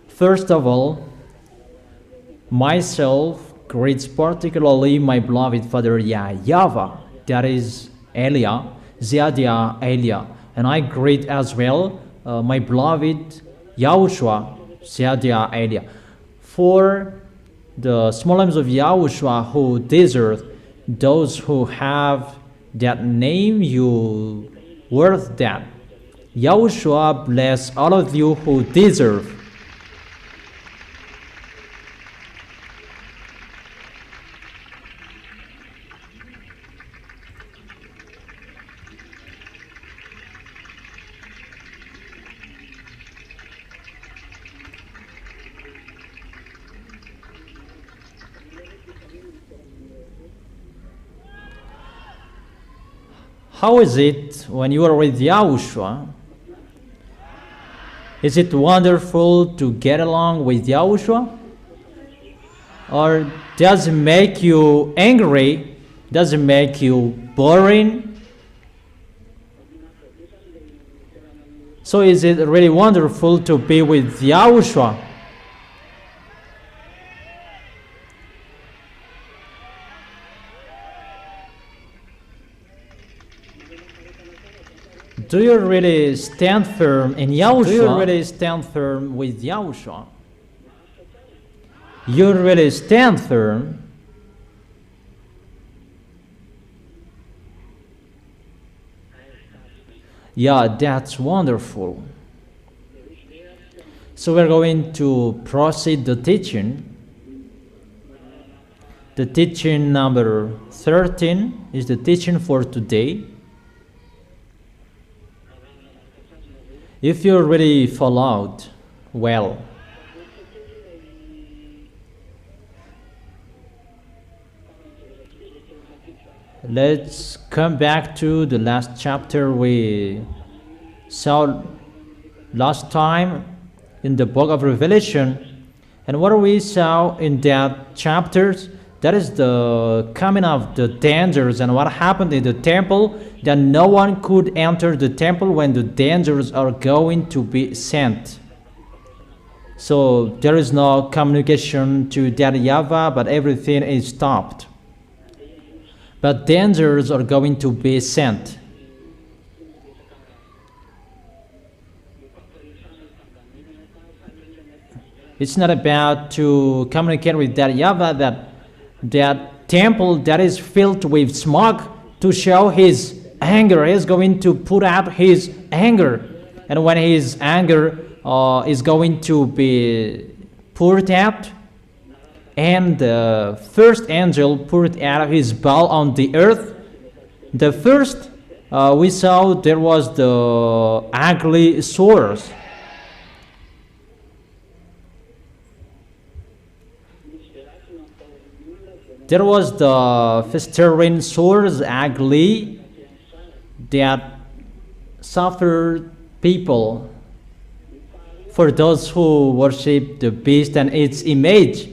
First of all, myself greets particularly my beloved father YAHVAH, that is Elia, Ziadia Elia, and I greet as well my beloved YAHOSHUA, Ziadia Elia. For the small names of YAHOSHUA who deserve, those who have that name, you worth that. YAHOSHUA bless all of you who deserve. How is it when you are with YAHOSHUA? Is it wonderful to get along with YAHOSHUA? Or does it make you angry? Does it make you boring? So is it really wonderful to be with YAHOSHUA? Do you really stand firm in YAHOSHUA? Do you really stand firm with YAHOSHUA? You really stand firm? Yeah, that's wonderful. So we're going to proceed the teaching. The teaching number 13 is the teaching for today. If you really followed well, let's come back to the last chapter we saw last time in the book of Revelation. And what we saw in that chapters, that is the coming of the dangers and what happened in the temple, that no one could enter the temple when the dangers are going to be sent. So there is no communication to that YAHVAH, but everything is stopped. But dangers are going to be sent. It's not about to communicate with that YAHVAH, that temple that is filled with smoke to show his anger. He is going to put out his anger, and when his anger is going to be poured out, and the first angel poured out his bowl on the earth. The first we saw there was the ugly sores. There was the festering sores, ugly, that suffered people for those who worship the beast and its image.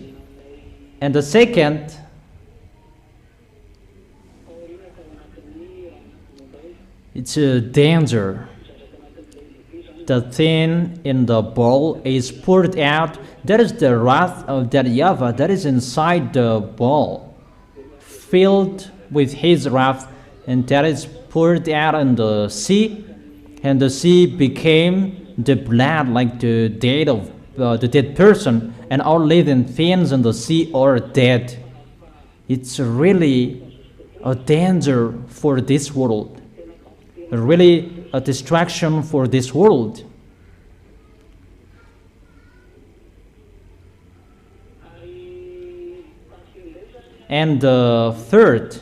And the second, it's a danger. The thing in the bowl is poured out. That is the wrath of that YAHVAH that is inside the bowl, filled with his wrath, and that is poured out in the sea, and the sea became the blood, like the dead of the dead person, and all living things in the sea are dead. It's really a danger for this world, really a distraction for this world. And the third,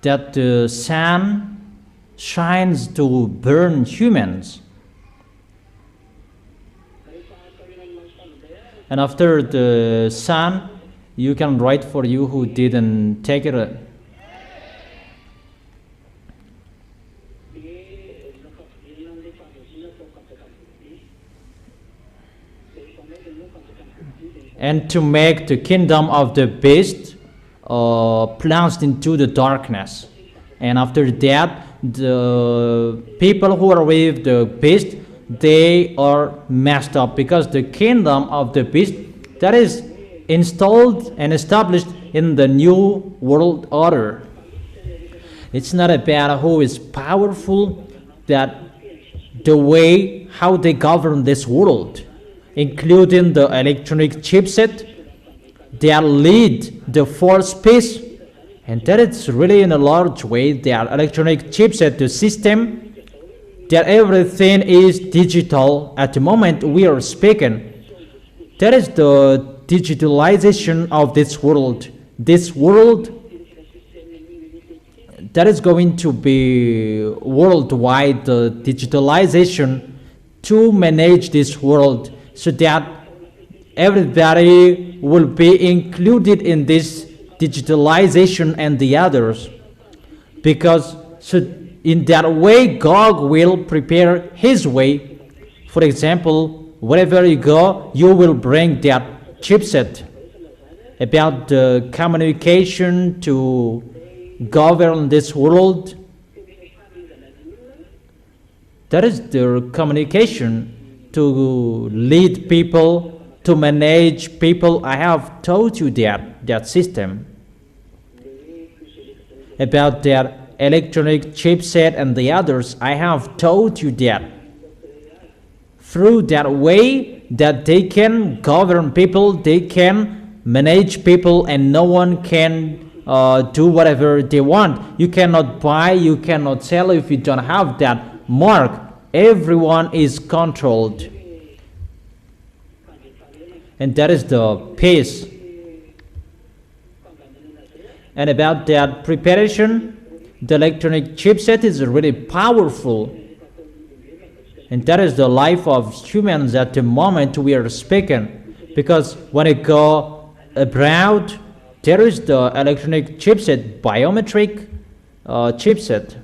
that the sun shines to burn humans. And after the sun, you can write for you who didn't take it. And to make the kingdom of the beast plunged into the darkness. And after that, the people who are with the beast they are messed up, because the kingdom of the beast that is installed and established in the new world order. It's not about who is powerful, that the way how they govern this world, including the electronic chipset that lead the fourth peace, and that it's really in a large way their electronic chipset, the system, that everything is digital at the moment we are speaking. That is the digitalization of this world. This world that is going to be worldwide, the digitalization to manage this world, so that everybody will be included in this digitalization and the others, because so in that way God will prepare his way. For example, wherever you go, you will bring that chipset about the communication to govern this world. That is the communication to lead people, to manage people. I have told you that system about that electronic chipset and the others. I have told you that through that way that they can govern people, they can manage people, and no one can do whatever they want. You cannot buy, you cannot sell if you don't have that mark. Everyone is controlled, and that is the peace. And about that preparation, the electronic chipset is really powerful, and that is the life of humans at the moment we are speaking, because when you go abroad, there is the electronic chipset, biometric chipset.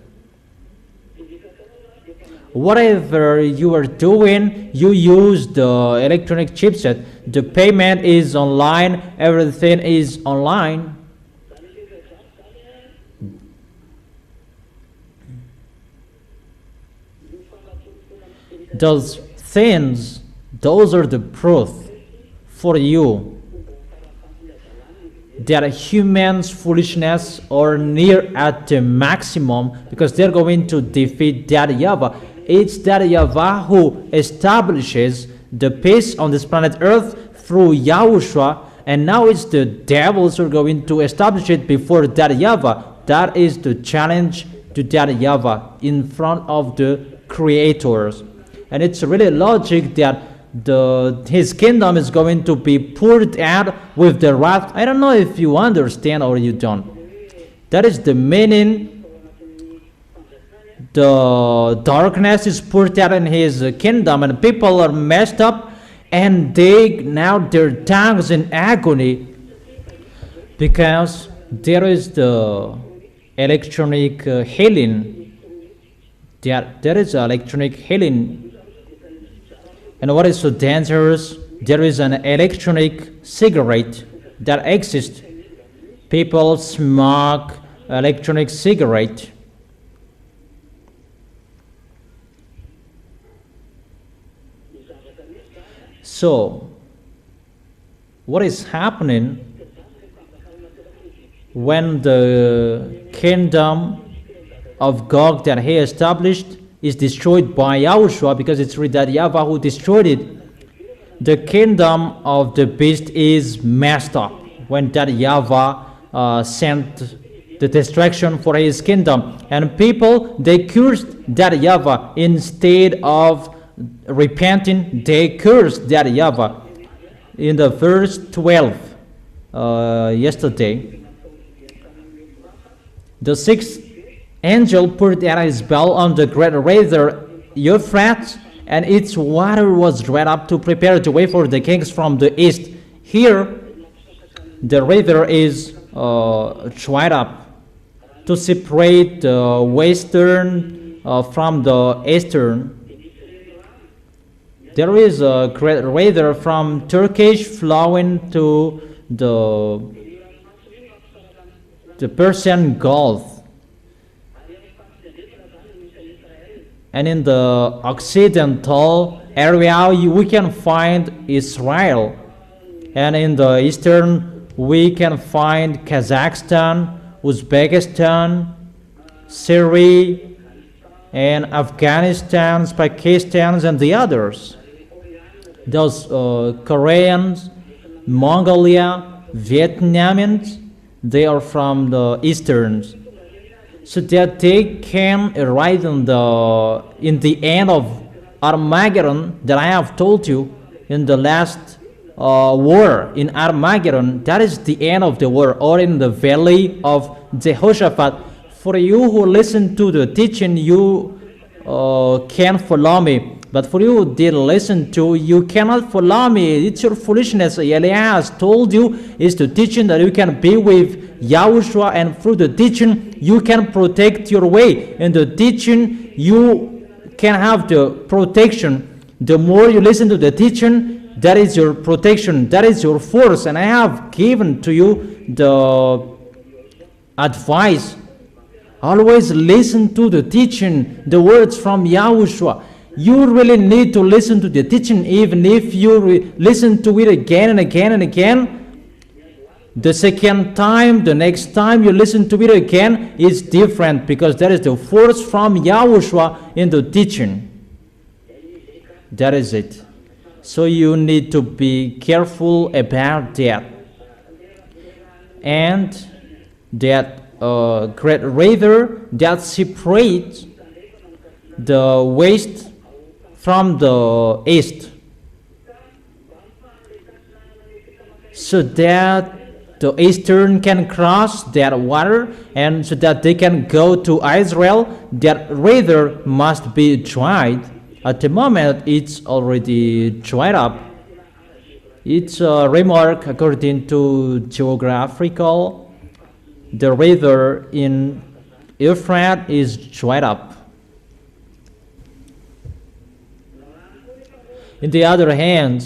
Whatever you are doing, you use the electronic chipset. The payment is online, everything is online. Those things, those are the proof for you that humans' foolishness are near at the maximum, because they're going to defeat that YAHVAH. It's that YAHVAH who establishes the peace on this planet Earth through YAHOSHUA, and now it's the devils who are going to establish it before that YAHVAH. That is the challenge to that YAHVAH in front of the creators. And it's really logic that his kingdom is going to be poured out with the wrath. I don't know if you understand or you don't. That is the meaning. The darkness is poured out in his kingdom, and people are messed up, and they now their tongues in agony, because there is the electronic healing. There is electronic healing. And what is so dangerous? There is an electronic cigarette that exists. People smoke electronic cigarette. So, what is happening when the kingdom of Gog that he established is destroyed by YAHOSHUA, because it's really that YAHVAH who destroyed it? The kingdom of the beast is messed up when that YAHVAH sent the destruction for his kingdom, and people, they cursed that YAHVAH. Instead of repenting, they cursed that YAHVAH. In the verse 12 yesterday, the sixth angel poured out his bell on the great river Euphrates, and its water was dried up to prepare the way for the kings from the east. Here, the river is dried up to separate the western from the eastern. There is a great river from Turkish flowing to the Persian Gulf. And in the occidental area, we can find Israel. And in the eastern, we can find Kazakhstan, Uzbekistan, Syria, and Afghanistan, Pakistan, and the others. Those Koreans, Mongolia, Vietnamians, they are from the easterns. So that they can arrive in the end of Armageddon that I have told you in the last war in Armageddon. That is the end of the war, or in the valley of Jehoshaphat. For you who listen to the teaching, you can follow me. But for you who didn't listen to, you cannot follow me. It's your foolishness. Elias told you is the teaching that you can be with Yahushua, and through the teaching you can protect your way. In the teaching you can have the protection. The more you listen to the teaching, that is your protection, that is your force. And I have given to you the advice. Always listen to the teaching, the words from Yahushua. You really need to listen to the teaching, even if you listen to it again and again and again. The second time, the next time you listen to it again, is different, because that is the force from Yahushua in the teaching. That is it. So you need to be careful about that. And that great river that separates the west from the east, so that the eastern can cross that water, and so that they can go to Israel. That river must be dried. At the moment, it's already dried up. It's a remark according to geographical. The river in Euphrates is dried up. In the other hand,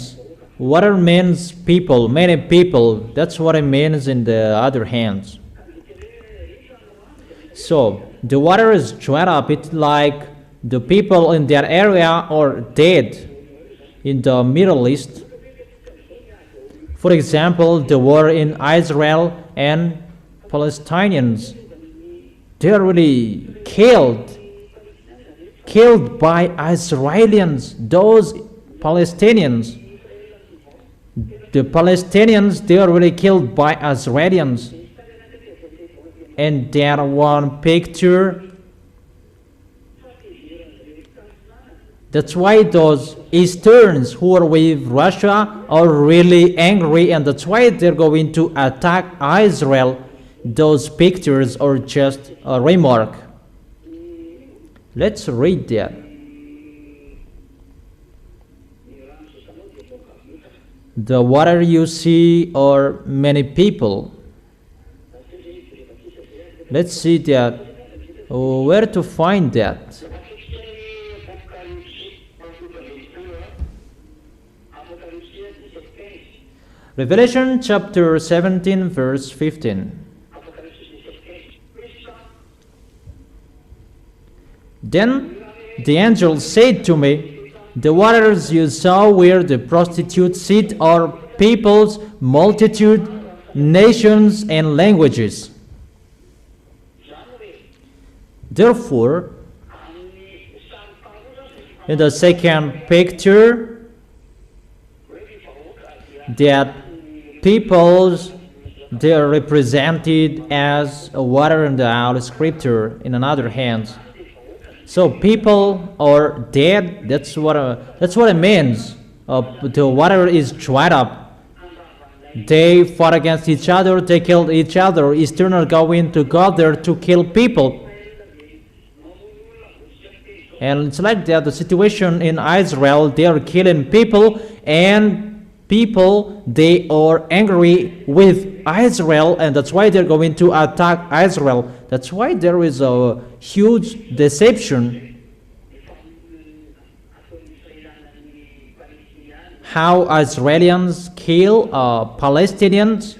water means people, many people. That's what it means in the other hand. So the water is dried up. It's like the people in that area are dead in the Middle East. For example, the war in Israel and Palestinians, they are really killed by Israelis. Those Palestinians, the Palestinians, they are really killed by Israelis. And that one picture, that's why those Easterns who are with Russia are really angry, and that's why they're going to attack Israel. Those pictures are just a remark. Let's read that. The water you see are many people. Let's see that. Where to find that? Revelation chapter 17 verse 15. Then the angel said to me, the waters you saw where the prostitutes sit are peoples, multitude, nations, and languages. Therefore, in the second picture, that peoples, they are represented as water in the Holy Scripture in another hand. So people are dead. That's what it means. The water is dried up. They fought against each other. They killed each other. Eastern are going to go there to kill people. And it's like that. The situation in Israel, they are killing people, and people, they are angry with Israel, and that's why they're going to attack Israel. That's why there is a huge deception. How Israelis kill Palestinians,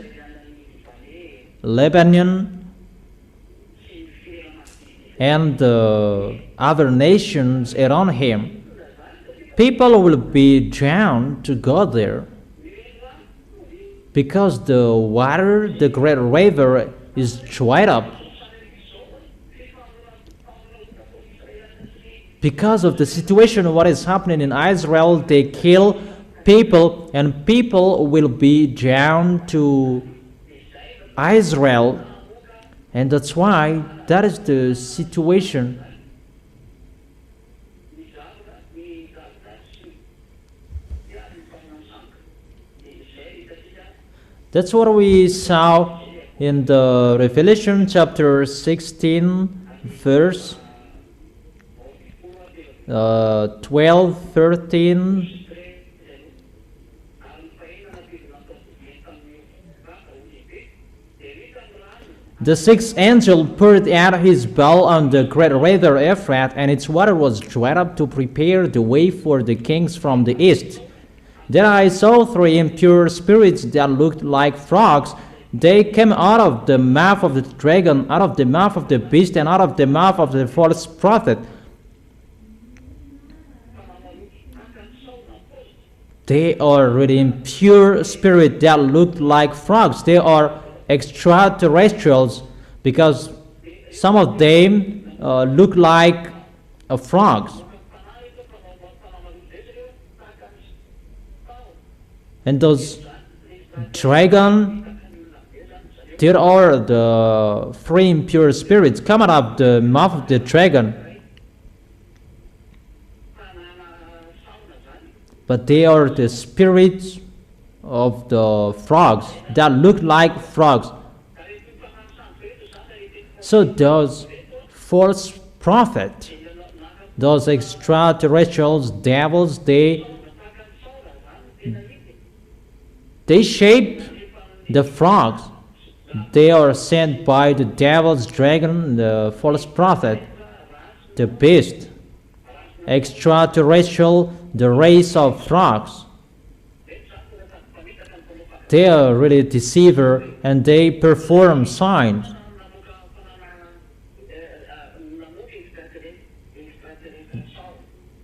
Lebanon, and the other nations around him. People will be drawn to go there because the water, the great river, is dried up. Because of the situation, what is happening in Israel, they kill people, and people will be drawn to Israel, and that's why that is the situation. That's what we saw in the Revelation chapter 16, verse 12, 13. The sixth angel poured out his bowl on the great river Euphrates, and its water was dried up to prepare the way for the kings from the east. Then I saw three impure spirits that looked like frogs. They came out of the mouth of the dragon, out of the mouth of the beast, and out of the mouth of the false prophet. They are really impure spirits that looked like frogs. They are extraterrestrials because some of them look like frogs. And those dragon, there are the three impure spirits coming out of the mouth of the dragon. But they are the spirits of the frogs that look like frogs. So those false prophets, those extraterrestrials, devils, they shape the frogs. They are sent by the devil's dragon, the false prophet, the beast, extraterrestrial, the race of frogs. They are really deceiver, and they perform signs.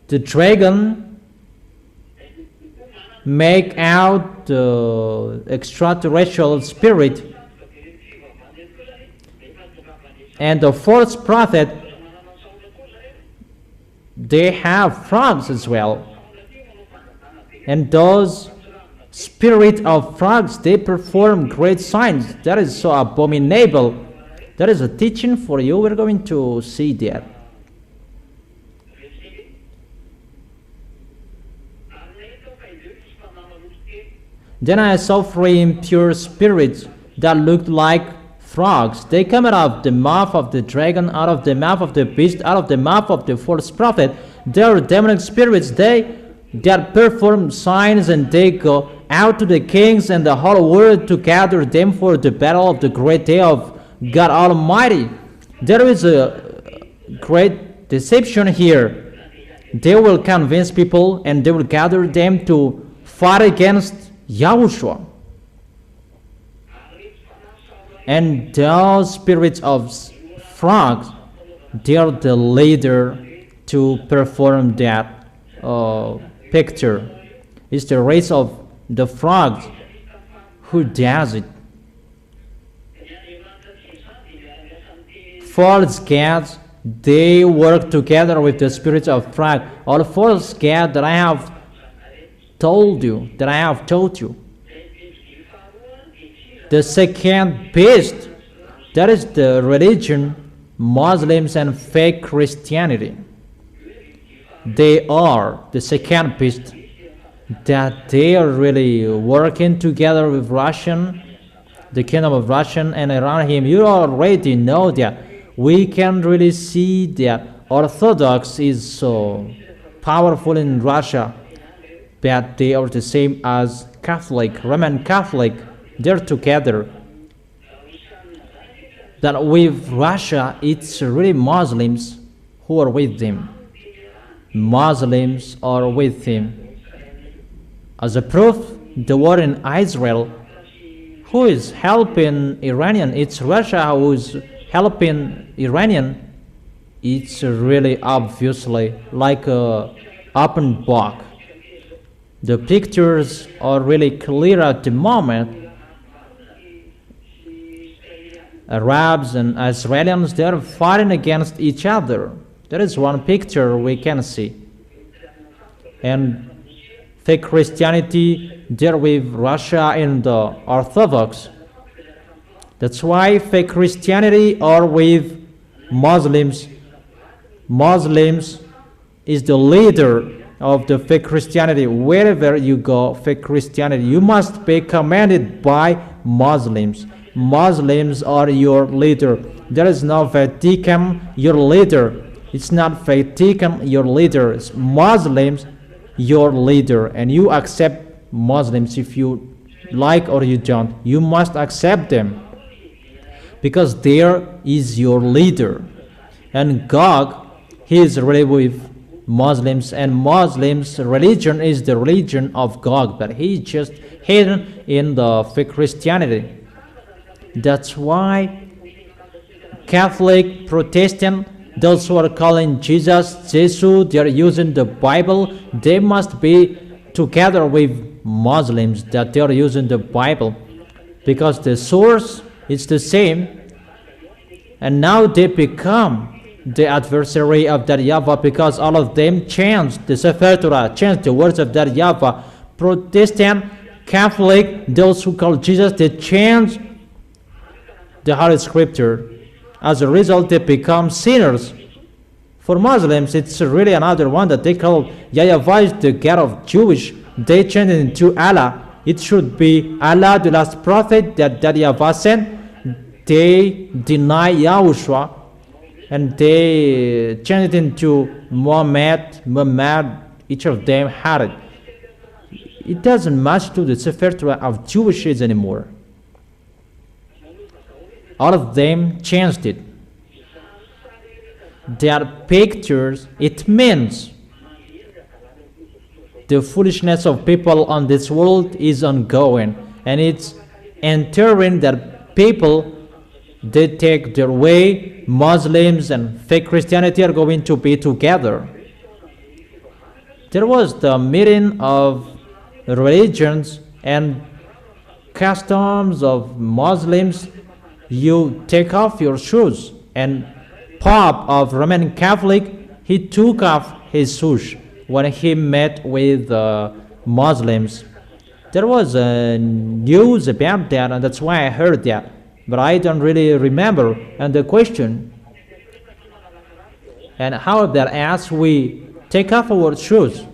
The dragon make out the extraterrestrial spirit, and the false prophet, they have frogs as well. And those spirit of frogs, they perform great signs. That is so abominable. That is a teaching for you. We're going to see that. Then I saw three impure spirits that looked like frogs. They come out of the mouth of the dragon, out of the mouth of the beast, out of the mouth of the false prophet. They are demonic spirits. They that perform signs, and they go out to the kings and the whole world to gather them for the battle of the great day of God Almighty. There is a great deception here. They will convince people, and they will gather them to fight against YAHOSHUA. And those spirits of frogs, they are the leader to perform that picture. It's the race of the frogs who does it. False gods, they work together with the spirits of frogs. All false gods that I have told you, that I have taught you. The second beast, that is the religion, Muslims and fake Christianity. They are the second beast, that they are really working together with Russian, the kingdom of Russian, and around him. You already know that. We can really see that Orthodox is so powerful in Russia, but they are the same as Catholic, Roman Catholic. They're together. That with Russia, it's really Muslims who are with them. Muslims are with him. As a proof, the war in Israel, who is helping Iranian? It's Russia who is helping Iranian. it's really obviously like a open book. The pictures are really clear at the moment. Arabs and Israelis, they are fighting against each other. There is one picture we can see. And fake Christianity there with Russia and the Orthodox. That's why fake Christianity are with Muslims. Muslims is the leader of the fake Christianity. Wherever you go, fake Christianity, you must be commanded by Muslims. Muslims are your leader. There is no Vatican, your leader. It's not Vatican, your leader. It's Muslims, your leader. And you accept Muslims if you like or you don't. You must accept them because there is your leader. And God, he is really with Muslims, and Muslims' religion is the religion of God, but he is just hidden in the fake Christianity. That's why Catholic, Protestant, those who are calling Jesus, Jesus, they are using the Bible, they must be together with Muslims that they are using the Bible, because the source is the same, and now they become the adversary of that YAHVAH because all of them changed the Sefer Torah, changed the words of that YAHVAH. Protestant, Catholic, those who call Jesus, they changed the Holy Scripture. As a result, they become sinners. For Muslims, it's really another one that they call YAHVAH is the God of Jewish. They changed it into Allah. It should be Allah, the last prophet that YAHVAH sent. They deny YAHOSHUA. And they changed it into Muhammad, each of them had it. It doesn't match to the Sefer Torah of Jewishes anymore. All of them changed it. Their pictures, it means the foolishness of people on this world is ongoing. And it's entering that people, they take their way. Muslims and fake Christianity are going to be together. There was the meeting of religions and customs of Muslims. You take off your shoes, and Pope of Roman Catholic, he took off his shoes when he met with Muslims. There was news about that, and that's why I heard that. But I don't really remember. And the question, and how that as we take off our shoes,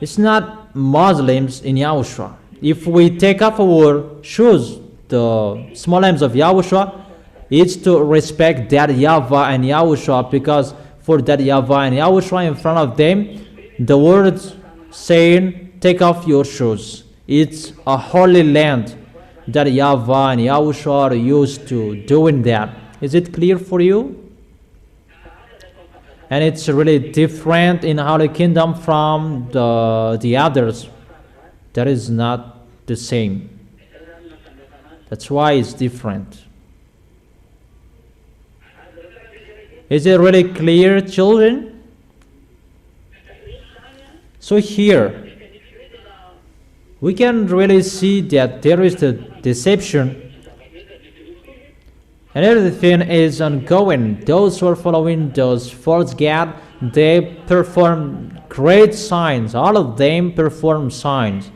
it's not Muslims in YAHOSHUA. If we take off our shoes, the small names of YAHOSHUA, it's to respect that YAHVAH and YAHOSHUA, because for that YAHVAH and YAHOSHUA in front of them, the words saying, take off your shoes. It's a holy land that YAHVAH and YAHOSHUA are used to doing that. Is it clear for you? And it's really different in Holy Kingdom from the others. That is not the same. That's why it's different. Is it really clear, children? So here, we can really see that there is the deception, and everything is ongoing. Those who are following those false gods, they perform great signs. All of them perform signs.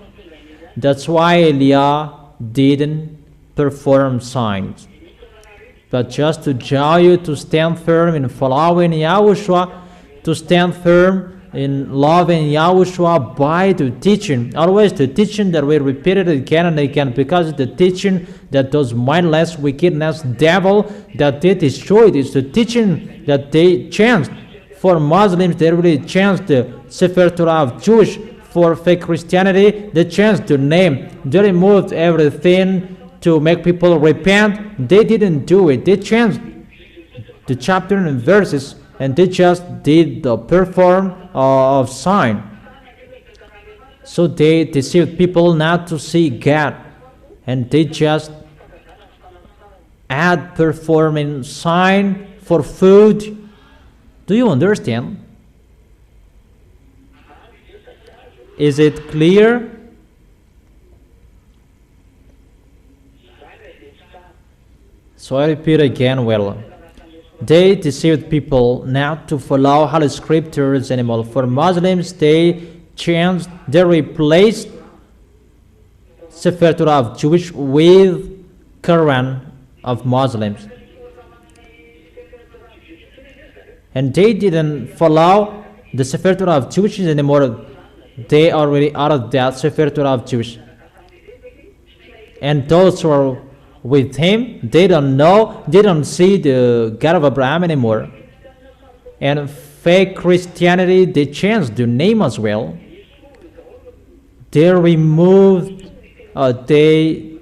That's why Elijah didn't perform signs. But just to draw you to stand firm in following YAHOSHUA, to stand firm in loving YAHOSHUA by the teaching. Always the teaching that we repeated again and again, because the teaching that those mindless, wickedness, devil that they destroyed is the teaching that they changed. For Muslims, they really changed the Sefer Torah of Jewish. For fake Christianity, they changed the name. They removed everything to make people repent. They didn't do it. They changed the chapter and verses, and they just did the perform of sign. So they deceived people not to see God, and they just at performing sign for food. Do you understand? Is it clear? So I repeat again, well, they deceived people not to follow Holy Scriptures anymore. For Muslims, they replaced Sefer Torah of Jewish with Quran of Muslims. And they didn't follow the Sefer Torah of Jewish anymore. They are already out of that Sefer Torah of Jewish. And those who are with him, they don't know, they don't see the God of Abraham anymore. And fake Christianity, they changed the name as well. They removed, they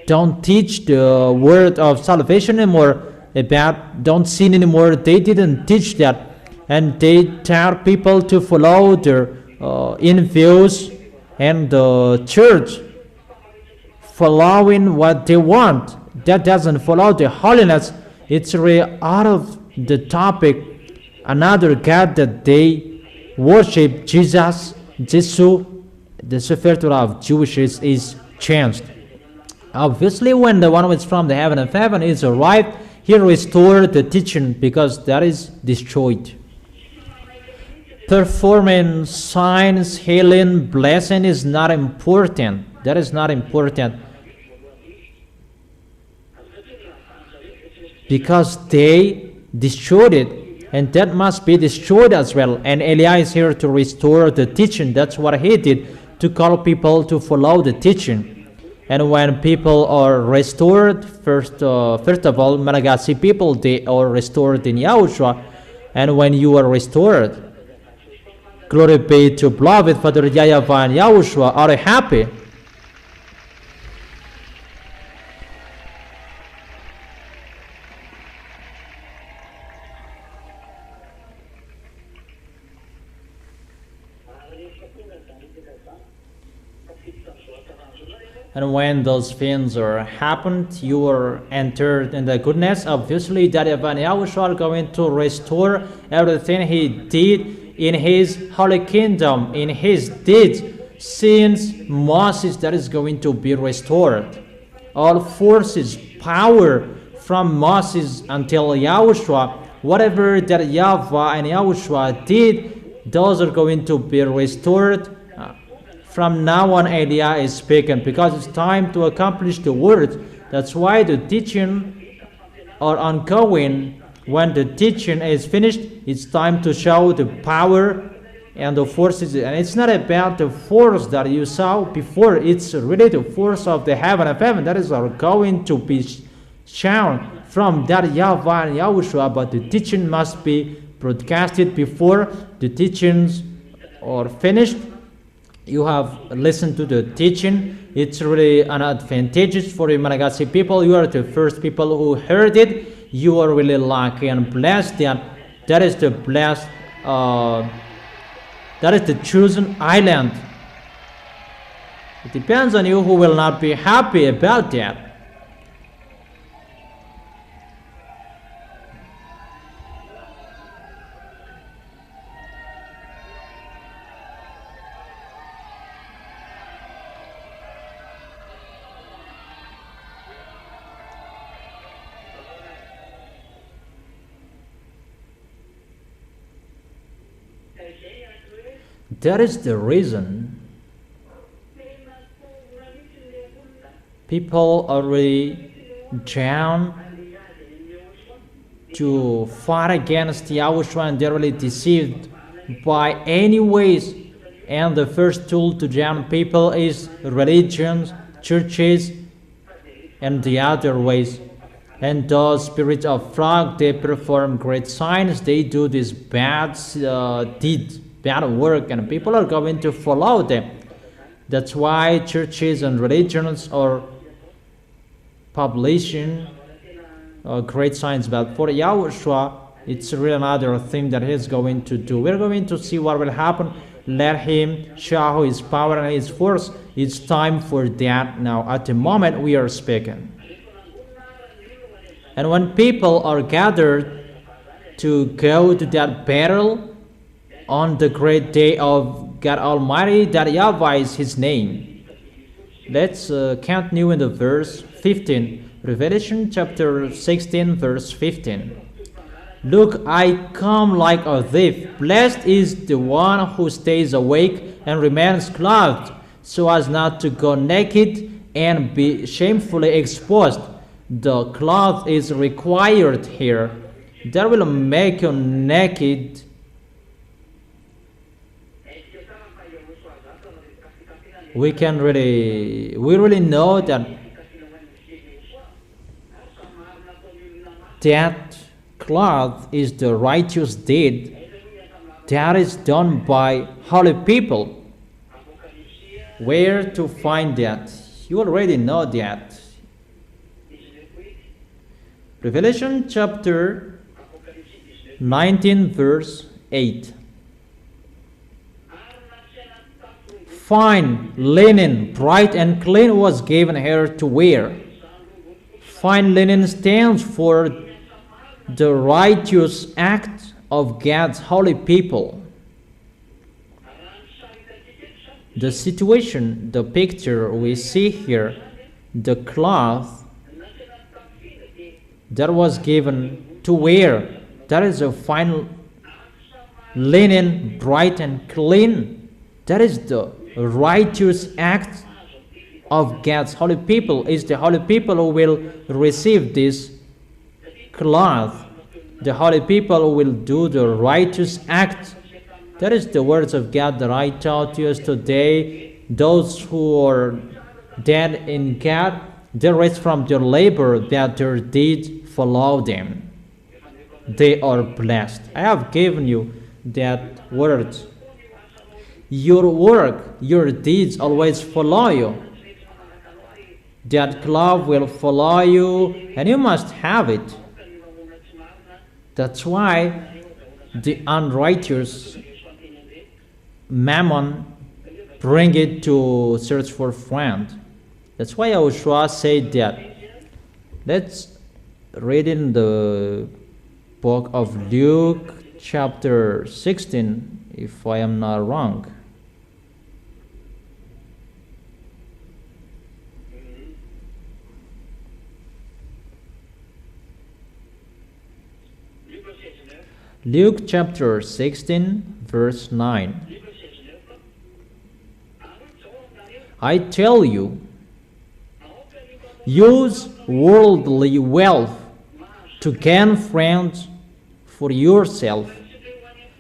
don't teach the word of salvation anymore, about don't sin anymore. They didn't teach that. And they tell people to follow their in-views and the church following what they want. That doesn't follow the holiness. It's really out of the topic. Another God that they worship, Jesus, the Sefer Torah of Jewish is changed. Obviously, when the one who is from the heaven of heaven is arrived, he restored the teaching because that is destroyed. Performing signs, healing, blessing is not important. That is not important. Because they destroyed it, and that must be destroyed as well. And Eliah is here to restore the teaching. That's what he did, to call people to follow the teaching. And when people are restored, first of all, Malagasy people, they are restored in Yahushua. And when you are restored, glory be to beloved Father YAHVAH and YAHOSHUA are happy. And when those things are happened, you are entered in the goodness. Obviously, YAHVAH and YAHOSHUA are going to restore everything he did in his holy kingdom, in his deeds, since Moses, that is going to be restored. All forces, power from Moses until Yahushua, whatever that YAHVAH and YAHOSHUA did, those are going to be restored. From now on, Eliah is speaking because it's time to accomplish the word. That's why the teaching are ongoing. When the teaching is finished, it's time to show the power and the forces. And it's not about the force that you saw before. It's really the force of the heaven of heaven that is going to be shown from that YAHVAH and YAHOSHUA. But the teaching must be broadcasted before the teachings are finished. You have listened to the teaching. It's really an advantage for the Malagasy people. You are the first people who heard it. You are really lucky and blessed. That is the blessed, that is the chosen island. It depends on you who will not be happy about that. That is the reason people are really down to fight against Yahushua, and they're really deceived by any ways. And the first tool to drown people is religions, churches, and the other ways. And those spirits of frog, they perform great signs. They do this bad deeds, bad work, and people are going to follow them. That's why churches and religions are publishing great signs. But for Yahushua, it's really another thing that he's going to do. We're going to see what will happen. Let him show his power and his force. It's time for that now. At the moment we are speaking. And when people are gathered to go to that battle on the great day of God Almighty, that YAHVAH is His name. Let's continue in the verse 15. Revelation chapter 16, verse 15. Look, I come like a thief. Blessed is the one who stays awake and remains clothed, so as not to go naked and be shamefully exposed. The cloth is required here. That will make you naked. We really know that cloth is the righteous deed that is done by holy people. Where to find that? You already know that. Revelation chapter 19, verse 8. Fine linen, bright and clean, was given her to wear. Fine linen stands for the righteous act of God's holy people. The situation, the picture we see here, the cloth that was given to wear, that is a fine linen, bright and clean. That is the righteous act of God's holy people. Is the holy people who will receive this cloth. The holy people who will do the righteous act. That is the words of God that I taught you today. Those who are dead in God, they rest from their labor, that their deeds follow them. They are blessed. I have given you that word. Your work, your deeds always follow you. That cloth will follow you, and you must have it. That's why the unrighteous mammon bring it to search for friend. That's why YAHOSHUA said that. Let's read in the book of Luke chapter 16, if I am not wrong. Luke chapter 16, verse 9. I tell you, use worldly wealth to gain friends for yourself,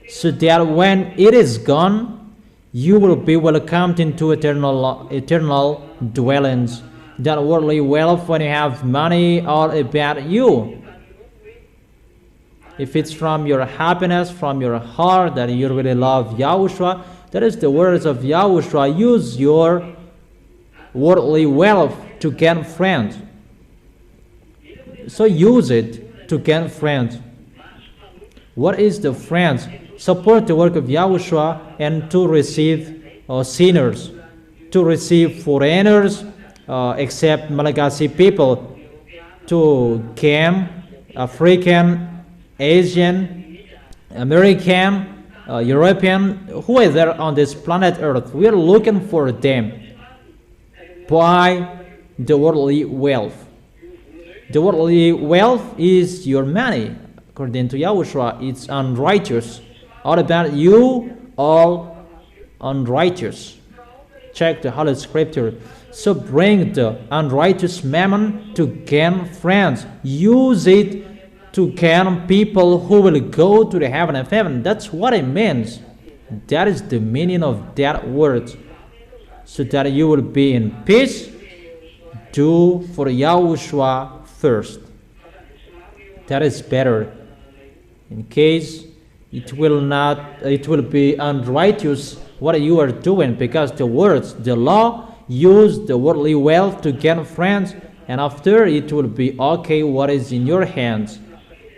so that when it is gone, you will be welcomed into eternal dwellings. That worldly wealth, when you have money, all about you. If it's from your happiness, from your heart, that you really love YAHOSHUA, that is the words of YAHOSHUA. Use your worldly wealth to gain friends. So use it to gain friends. What is the friends? Support the work of YAHOSHUA and to receive sinners, to receive foreigners, except Malagasy people, to gain African, Asian, American, European, who is there on this planet Earth. We are looking for them by the worldly wealth. The worldly wealth is your money. According to YAHOSHUA, it's unrighteous. All about you, all unrighteous. Check the Holy Scripture. So bring the unrighteous mammon to gain friends. Use it to gain people who will go to the heaven of heaven. That's what it means. That is the meaning of that word. So that you will be in peace. Do for YAHOSHUA first. That is better. In case it will be unrighteous what you are doing, because the words, the law, use the worldly wealth to gain friends, and after it will be okay what is in your hands.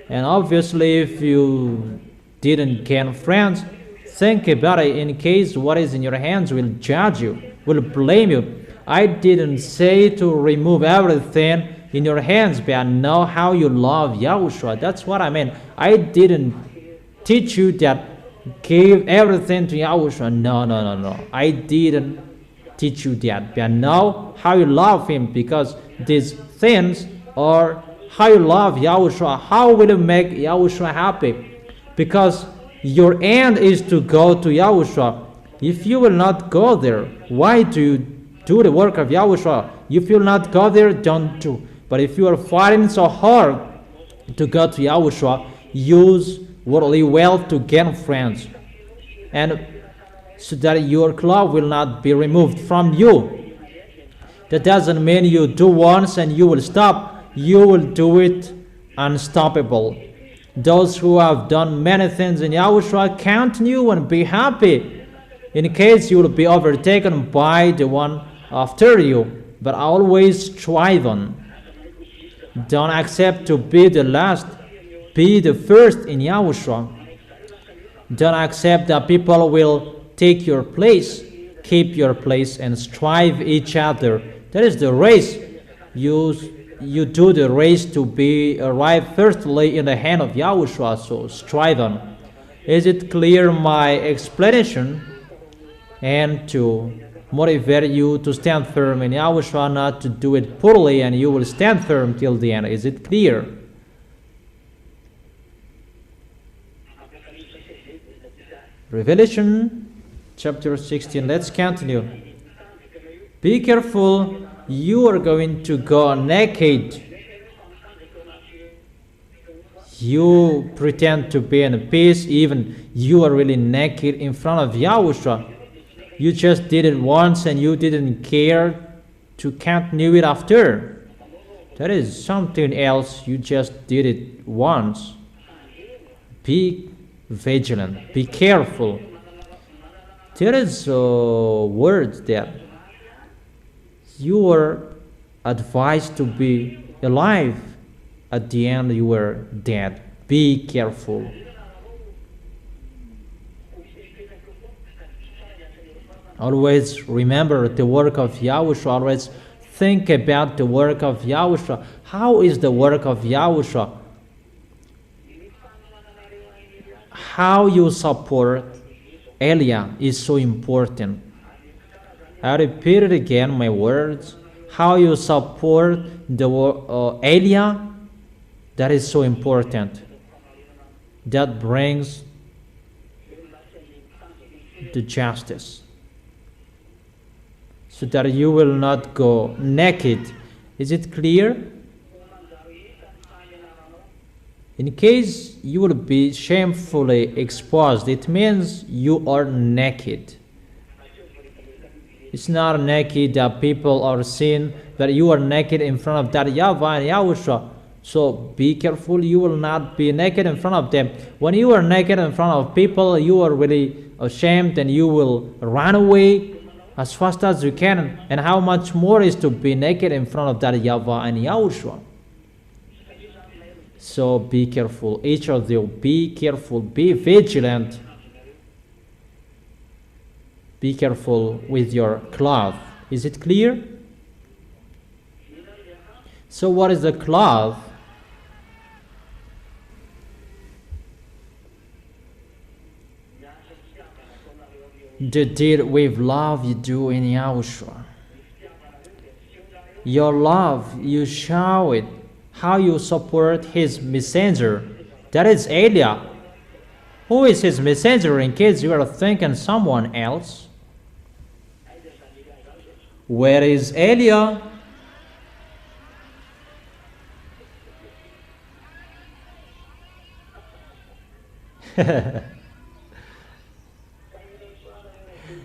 And obviously, if you didn't gain friends, think about it. In case what is in your hands will judge you, will blame you. I didn't say to remove everything in your hands, but I know how you love Yahushua. That's what I mean. I didn't teach you that give everything to Yahushua. No. I didn't teach you that. But I know how you love him, because these things are how you love Yahushua. How will you make Yahushua happy? Because your end is to go to Yahushua. If you will not go there, why do you do the work of Yahushua? If you will not go there, don't do. But if you are fighting so hard to go to Yahushua, use worldly wealth to gain friends, and so that your cloth will not be removed from you. That doesn't mean you do once and you will stop. You will do it unstoppable. Those who have done many things in Yahushua, continue and be happy, in case you will be overtaken by the one after you. But always strive on. Don't accept to be the last. Be the first in Yahushua. Don't accept that people will take your place. Keep your place and strive each other. That is the race. You do the race to be arrived firstly in the hand of Yahushua. So strive on. Is it clear my explanation? And to motivate you to stand firm in Yahushua, not to do it poorly, and you will stand firm till the end. Is it clear? Revelation chapter 16. Let's continue. Be careful. You are going to go naked. You pretend to be in peace, even you are really naked in front of Yahushua. You just did it once and you didn't care to continue it after. That is something else. You just did it once. Be vigilant. Be careful. There is a word that you are advised to be alive. At the end you were dead. Be careful. Always remember the work of Yahushua. Always think about the work of Yahushua. How is the work of Yahushua? How you support Elia is so important. I repeat it again, my words. How you support the Elia, that is so important. That brings the justice. So that you will not go naked. Is it clear? In case you will be shamefully exposed, it means you are naked. It's not naked that people are seeing that you are naked in front of that YAHVAH and YAHOSHUA. So be careful, you will not be naked in front of them. When you are naked in front of people, you are really ashamed and you will run away as fast as you can. And how much more is to be naked in front of that YAHVAH and YAHOSHUA. So be careful, each of you, be careful, be vigilant. Be careful with your cloth. Is it clear? So what is the cloth? The deed with love you do in Yahushua. Your love, you show it. How you support his messenger. That is Elia. Who is his messenger, in case you are thinking someone else? Where is Elia?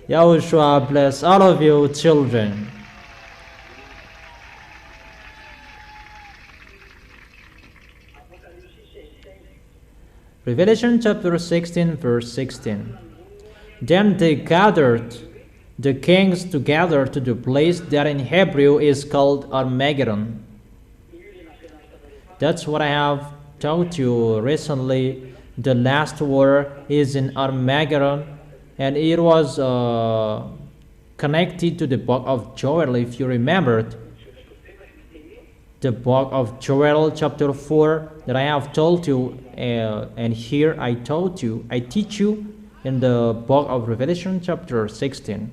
Yahushua bless all of you children. Revelation chapter 16 verse 16. Then they gathered the kings together to the place that in Hebrew is called Armageddon. That's what I have taught you recently. The last war is in Armageddon, and it was connected to the book of Joel, if you remembered. the book of Joel chapter 4 that I have told you, and here I teach you in the book of Revelation chapter 16.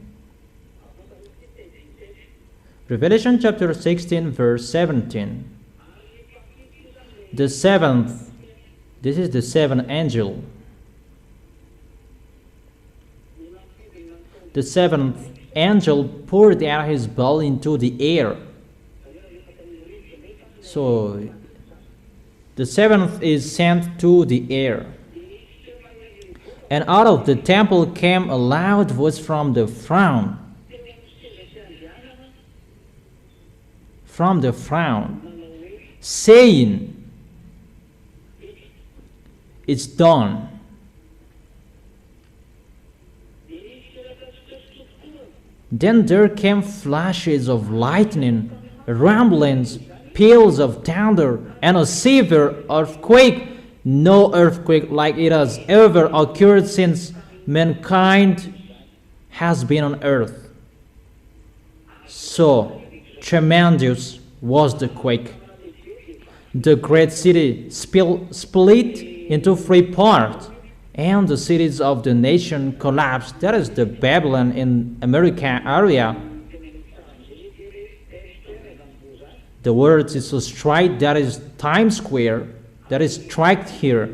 Revelation chapter 16 verse 17. The seventh, this is the seventh angel. The seventh angel poured out his bowl into the air. So the seventh is sent to the air. And out of the temple came a loud voice from the throne. From the throne, saying, "It's done." Then there came flashes of lightning, rumblings, peals of thunder, and a severe earthquake. No earthquake like it has ever occurred since mankind has been on earth. So tremendous was the quake. The great city split into three parts, and the cities of the nation collapsed. That is the Babylon in America area. The word is so straight, that is Times Square, that is striked here.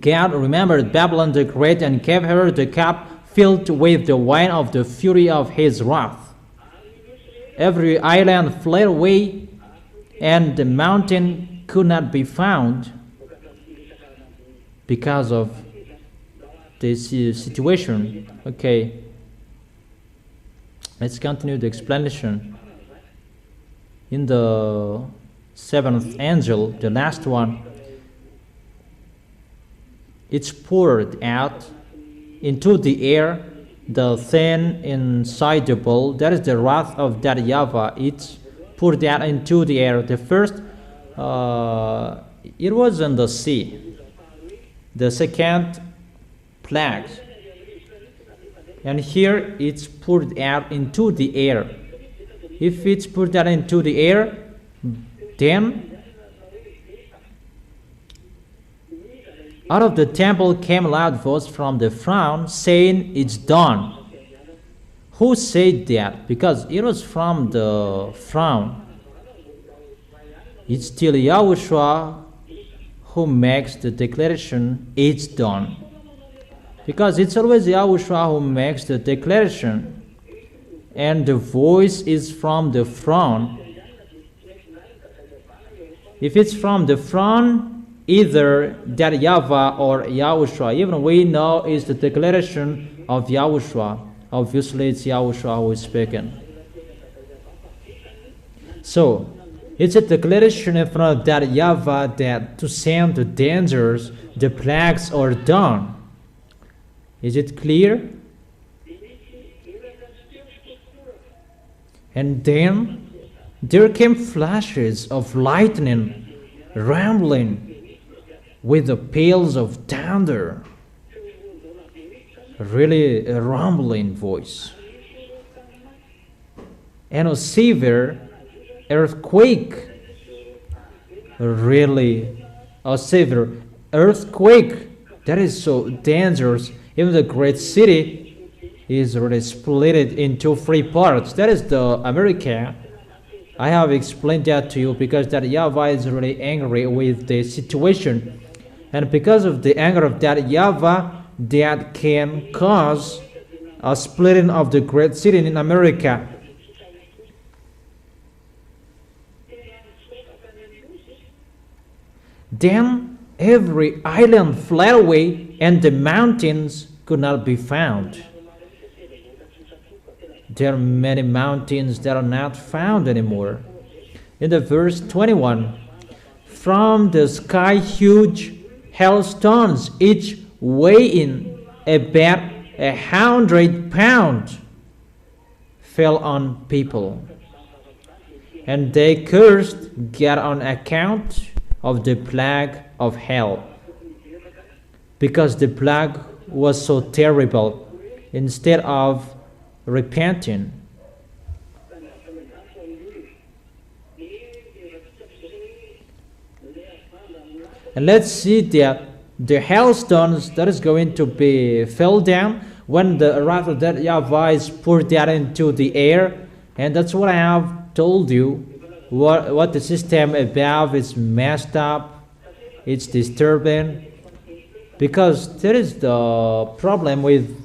God remembered Babylon the Great and gave her the cup filled with the wine of the fury of his wrath. Every island fled away, and the mountain could not be found because of this situation. Okay, let's continue the explanation. In the seventh angel, the last one, it's poured out into the air, the thing inside the bowl, that is the wrath of that YAHVAH. It's poured out into the air. The first, it was in the sea. The second, plague. And here it's poured out into the air. If it's poured out into the air, then out of the temple came a loud voice from the throne saying, "It's done." Who said that? Because it was from the throne. It's still YAHOSHUA who makes the declaration, "It's done." Because it's always YAHOSHUA who makes the declaration, and the voice is from the throne. If it's from the throne, either that YAHVAH or YAHOSHUA, even we know is the declaration of YAHOSHUA. Obviously, it's YAHOSHUA who is speaking. So, it's a declaration in front of that YAHVAH that to send the dangers, the plagues are done. Is it clear? And then there came flashes of lightning, rumbling, with the peals of thunder. Really a rumbling voice. And a severe earthquake. Really a severe earthquake. That is so dangerous. Even the great city is really split into three parts. That is the America. I have explained that to you because that YAHVAH is really angry with the situation. And because of the anger of that YAHVAH, that can cause a splitting of the great city in America. Then every island fled away, and the mountains could not be found. There are many mountains that are not found anymore. In the verse 21, from the sky huge hailstones, each weighing about 100 pounds, fell on people, and they cursed God on account of the plague of hell, because the plague was so terrible. Instead of repenting, And let's see that the hailstones that is going to be fell down when the wrath of that YAHVAH is poured out into the air. And that's what I have told you. What the system above is messed up. It's disturbing. Because there is the problem with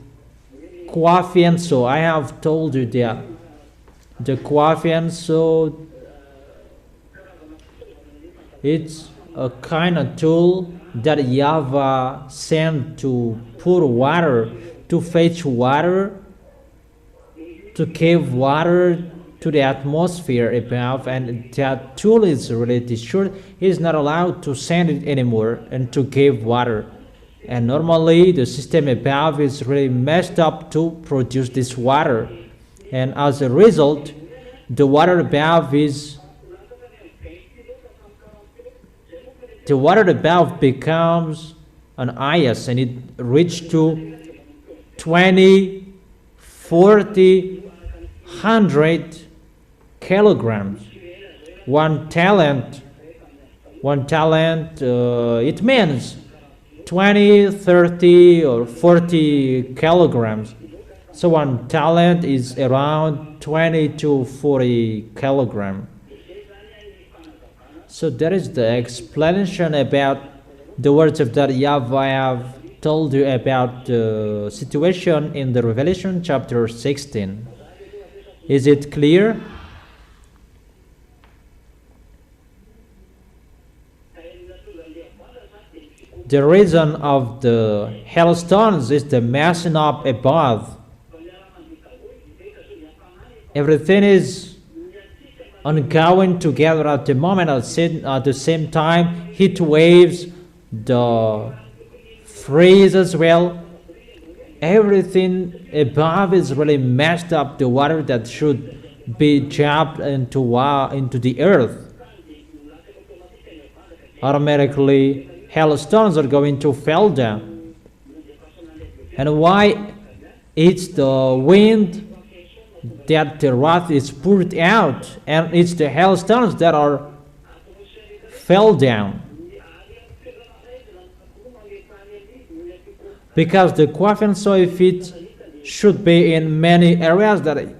Kwafienso. I have told you that the Kwafienso, it's a kind of tool that YAHVAH sent to pour water, to fetch water, to give water to the atmosphere above, and that tool is really destroyed. He is not allowed to send it anymore and to give water. And normally the system above is really messed up to produce this water. And as a result, the water above becomes an ice, and it reached to 20, 40, 100 kilograms. One talent, it means 20, 30, or 40 kilograms. So one talent is around 20 to 40 kilograms. So that is the explanation about the words of that YAHVAH I have told you about the situation in the Revelation chapter 16. Is it clear? The reason of the hailstones is the messing up above. Everything is ongoing together at the moment. At the same time, heat waves, the freeze as well. Everything above is really messed up. The water that should be dropped into the earth, automatically hailstones are going to fall down. And why? It's the wind that the wrath is poured out, and it's the hailstones that are fell down. Because the coffin, so if it should be in many areas that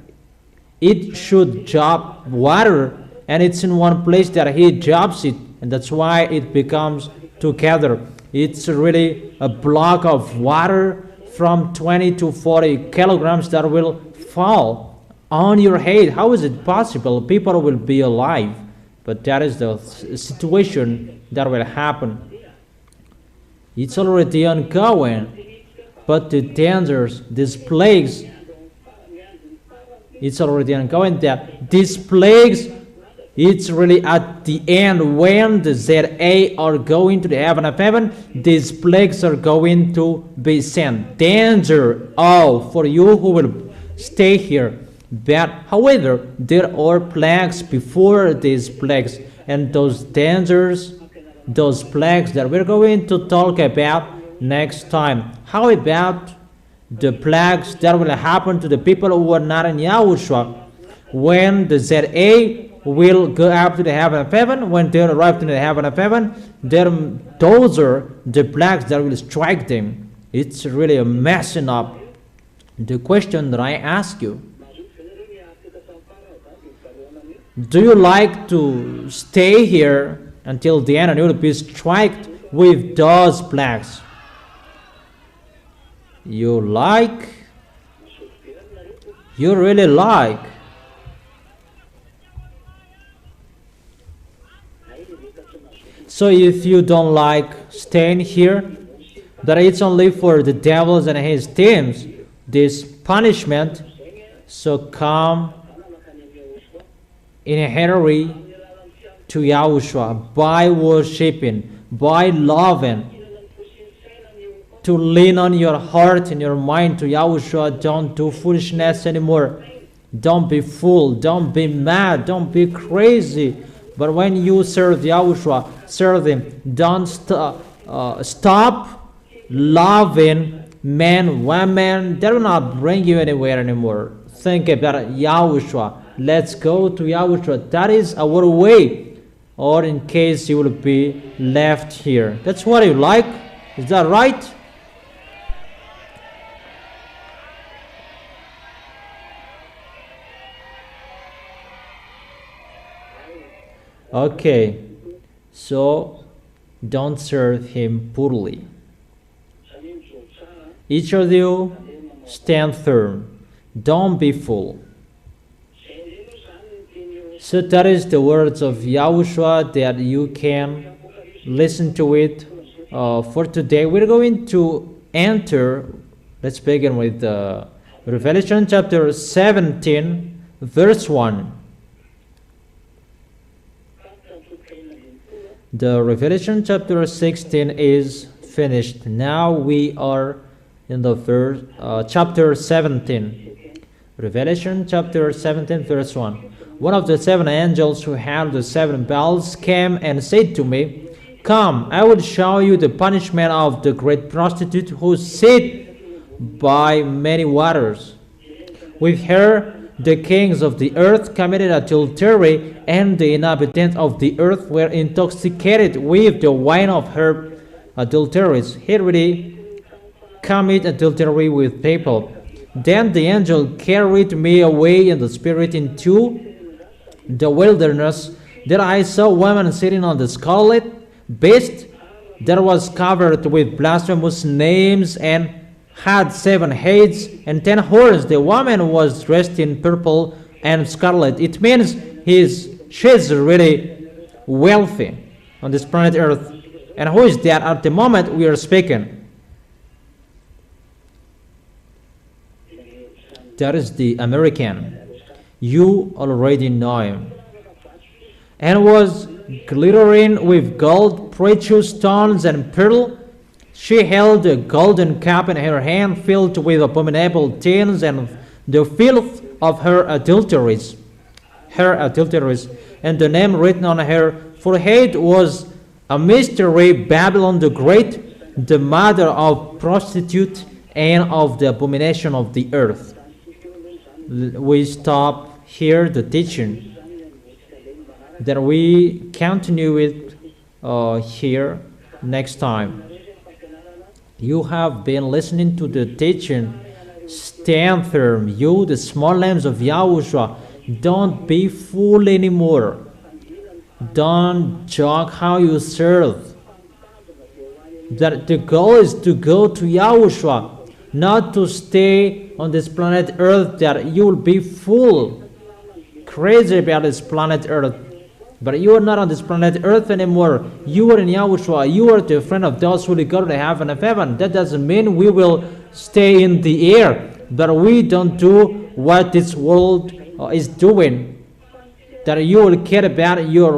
it should drop water, and it's in one place that he drops it, and that's why it becomes together. It's really a block of water from 20 to 40 kilograms that will fall on your head. How is it possible? People will be alive, but that is the situation that will happen. It's already ongoing, but the dangers, these plagues, it's already ongoing. That these plagues, it's really at the end when the ZA are going to the heaven of heaven, these plagues are going to be sent. Danger, oh, for you who will stay here. But however, there are plagues before these plagues, and those dangers, those plagues that we're going to talk about next time. How about the plagues that will happen to the people who are not in YAHOSHUA when the ZA will go up to the heaven of heaven? When they arrive to the heaven of heaven, those are the plagues that will strike them. It's really a messing up. The question that I ask you, do you like to stay here until the end and you will be struck with those plagues? You like? You really like? So if you don't like staying here, that it's only for the devils and his teams, this punishment, so come in a hurry to YAHOSHUA by worshiping, by loving, to lean on your heart and your mind to YAHOSHUA. Don't do foolishness anymore. Don't be fool. Don't be mad. Don't be crazy. But when you serve YAHOSHUA, serve Him. Don't stop loving men, women. They will not bring you anywhere anymore. Think about YAHOSHUA. Let's go to YAHOSHUA. That is our way or in case you will be left here. That's what you like. Is that right? Okay, so don't serve him poorly. Each of you stand firm. Don't be fool. So that is the words of YAHOSHUA that you can listen to it for today. We're going to enter, let's begin with Revelation chapter 17, verse 1. The Revelation chapter 16 is finished. Now we are in the verse, chapter 17. Revelation chapter 17, verse 1. One of the seven angels who had the seven bells came and said to me, "Come, I will show you the punishment of the great prostitute who sat by many waters. With her the kings of the earth committed adultery, and the inhabitants of the earth were intoxicated with the wine of her adulteries. He really commit adultery with people." Then the angel carried me away in the spirit into the wilderness. There I saw a woman sitting on the scarlet beast that was covered with blasphemous names and had 7 heads and 10 horns. The woman was dressed in purple and scarlet. It means she's really wealthy on this planet Earth. And who is that at the moment we are speaking? That is the American. You already know him. And was glittering with gold, precious stones, and pearl. She held a golden cup in her hand filled with abominable things and the filth of her adulteries. And the name written on her forehead was a mystery, Babylon the Great, the mother of prostitute and of the abomination of the earth. We stop here the teaching. Then we continue it here next time. You have been listening to the teaching. Stand firm. You, the small lambs of YAHOSHUA, don't be fooled anymore. Don't joke how you serve. That the goal is to go to YAHOSHUA, not to stay on this planet Earth, that you will be full, crazy about this planet Earth. But you are not on this planet Earth anymore. You are in YAHOSHUA. You are the friend of those who will go to the heaven of heaven. That doesn't mean we will stay in the air, but we don't do what this world is doing. That you will care about your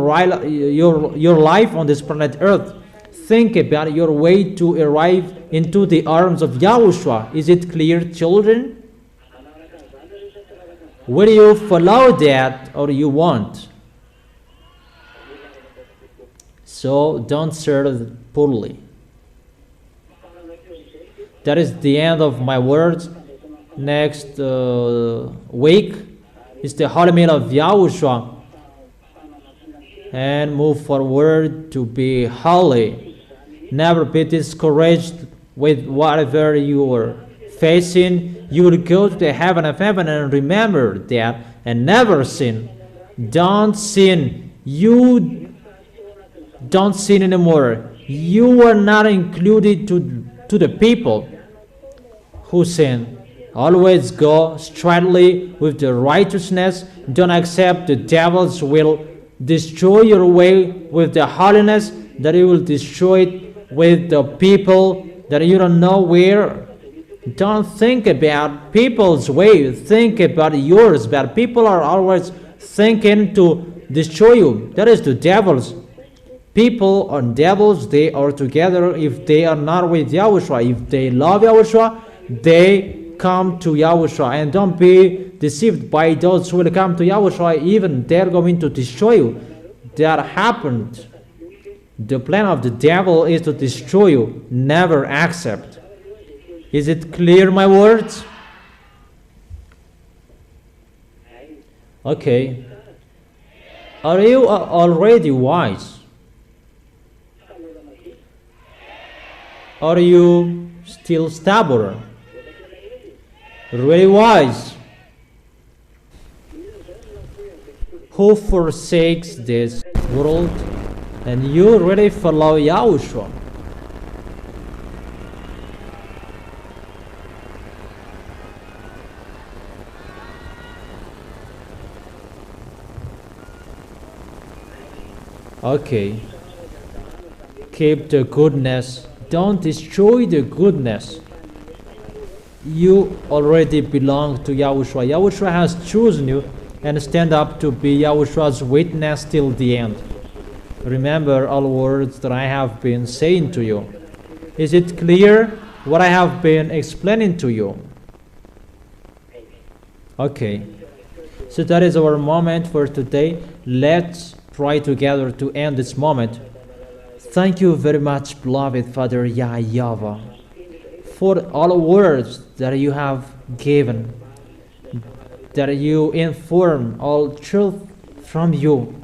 life on this planet Earth. Think about your way to arrive into the arms of YAHOSHUA. Is it clear, children? Will you follow that or you won't? So don't serve poorly. That is the end of my words. Next week is the Holy Meal of YAHOSHUA. And move forward to be holy. Never be discouraged with whatever you are facing. You will go to the heaven of heaven, and remember that, and never sin. Don't sin. You don't sin anymore. You are not included to the people who sin. Always go straightly with the righteousness. Don't accept the devil's will. Destroy your way with the holiness, that you will destroy it with the people that you don't know where. Don't think about people's way. Think about yours. But people are always thinking to destroy you. That is the devil's. People and devils, they are together if they are not with YAHOSHUA. If they love YAHOSHUA, they come to YAHOSHUA. And don't be deceived by those who will come to YAHOSHUA. Even they're going to destroy you. That happened. The plan of the devil is to destroy you. Never accept. Is it clear, my words? Okay. Are you already wise? Are you still stubborn? Really wise? Who forsakes this world and you really follow Yahushua? Okay. Keep the goodness. Don't destroy the goodness. You already belong to Yahushua. Yahushua has chosen you and stand up to be Yahushua's witness till the end. Remember all words that I have been saying to you. Is it clear what I have been explaining to you? Okay. So that is our moment for today. Let's pray together to end this moment. Thank you very much, beloved Father YAHVAH, for all words that you have given, that you inform all truth from you,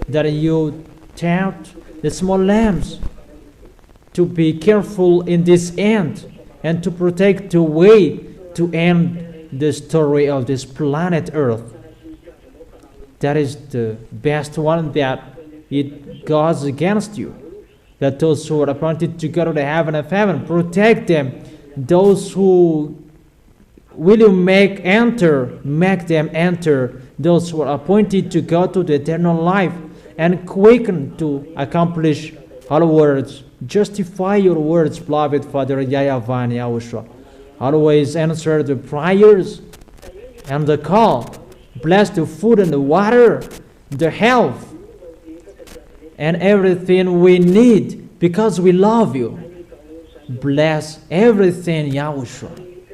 that you taught the small lambs to be careful in this end and to protect the way to end the story of this planet Earth. That is the best one, that it goes against you. That those who are appointed to go to the heaven of heaven, protect them. Those who will you make them enter. Those who are appointed to go to the eternal life and quicken to accomplish all words. Justify your words, beloved Father YAHVAH and YAHOSHUA. Always answer the prayers and the call. Bless the food and the water, the health, and everything we need because we love you. Bless everything, Yahushua.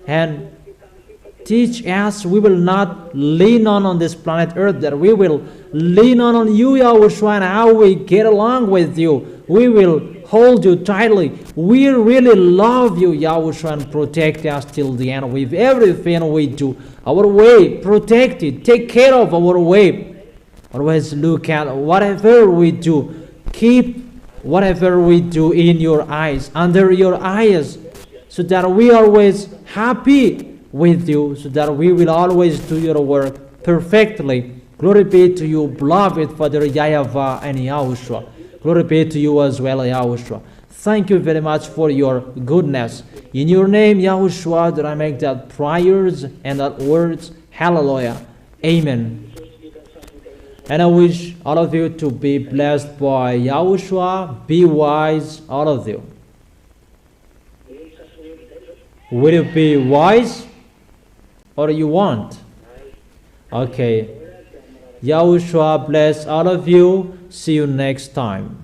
And teach us, we will not lean on this planet Earth, that we will lean on you, Yahushua, and how we get along with you. We will hold you tightly. We really love you, Yahushua, and protect us till the end with everything we do. Our way, protect it. Take care of our way. Always look at whatever we do. Keep whatever we do in your eyes, under your eyes, so that we are always happy with you, so that we will always do your work perfectly. Glory be to you, beloved Father YAHVAH and YAHOSHUA. Glory be to you as well, Yahushua. Thank you very much for your goodness. In your name, Yahushua, that I make that prayers and that words. Hallelujah. Amen. And I wish all of you to be blessed by Yahushua. Be wise, all of you. Will you be wise or you want? Okay. Yahushua bless all of you. See you next time.